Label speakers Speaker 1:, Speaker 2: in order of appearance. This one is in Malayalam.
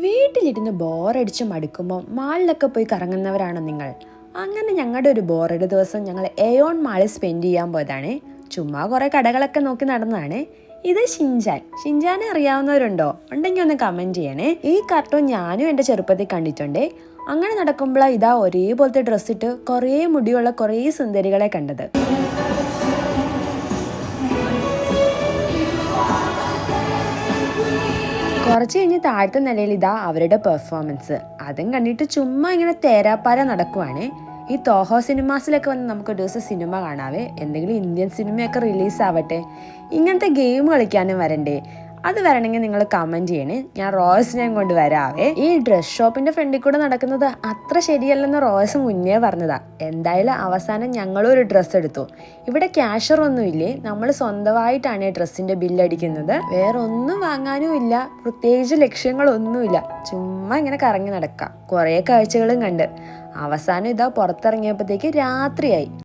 Speaker 1: വീട്ടിലിരുന്ന് ബോറടിച്ച് മടുക്കുമ്പോൾ മാളിലൊക്കെ പോയി കറങ്ങുന്നവരാണോ നിങ്ങൾ? അങ്ങനെ ഞങ്ങളുടെ ഒരു ബോറടി ദിവസം ഞങ്ങൾ എയോൺ മാളിൽ സ്പെൻഡ് ചെയ്യാൻ പോയതാണ്. ചുമ്മാ കുറേ കടകളൊക്കെ നോക്കി നടന്നതാണ്. ഇത് ഷിൻചാനെ അറിയാവുന്നവരുണ്ടോ? ഉണ്ടെങ്കിൽ ഒന്ന് കമൻറ്റ് ചെയ്യണേ. ഈ കാർട്ടൂൺ ഞാനും എൻ്റെ ചെറുപ്പത്തിൽ കണ്ടിട്ടുണ്ട്. അങ്ങനെ നടക്കുമ്പോഴാണ് ഇതാ ഒരേപോലത്തെ ഡ്രസ്സിട്ട് കുറേ മുടിയുള്ള കുറേ സുന്ദരികളെ കണ്ടത്. കുറച്ച് കഴിഞ്ഞ് താഴത്തെ നിലയിൽ ഇതാ അവരുടെ പെർഫോമൻസ്. അതും കണ്ടിട്ട് ചുമ്മാ ഇങ്ങനെ തേരാപ്പാര നടക്കുവാണ്. ഈ തോഹോ സിനിമാസിലൊക്കെ വന്ന് നമുക്ക് ഒരു ദിവസം സിനിമ കാണാവേ. എന്തെങ്കിലും ഇന്ത്യൻ സിനിമയൊക്കെ റിലീസ് ആവട്ടെ. ഇങ്ങനത്തെ ഗെയിം കളിക്കാനും വരണ്ടേ? അത് വരണമെങ്കിൽ നിങ്ങൾ കമൻറ്റ് ചെയ്യണേ. ഞാൻ റോയ്സിനെ കൊണ്ട് വരാവേ. ഈ ഡ്രസ് ഷോപ്പിന്റെ ഫ്രണ്ടിൽ കൂടെ നടക്കുന്നത് അത്ര ശരിയല്ലെന്ന് റോയ്സ് മുന്നേ പറഞ്ഞതാ. എന്തായാലും അവസാനം ഞങ്ങളും ഒരു ഡ്രസ്സ് എടുത്തു. ഇവിടെ ക്യാഷർ ഒന്നുമില്ലേ, നമ്മൾ സ്വന്തമായിട്ടാണ് ഡ്രസ്സിന്റെ ബില്ലടിക്കുന്നത്. വേറെ ഒന്നും വാങ്ങാനും ഇല്ല, പ്രത്യേകിച്ച് ലക്ഷ്യങ്ങളൊന്നുമില്ല. ചുമ്മാ ഇങ്ങനെ കറങ്ങി നടക്കാം. കുറേ കാഴ്ചകളും കണ്ട് അവസാനം ഇതാ പുറത്തിറങ്ങിയപ്പോഴത്തേക്ക് രാത്രിയായി.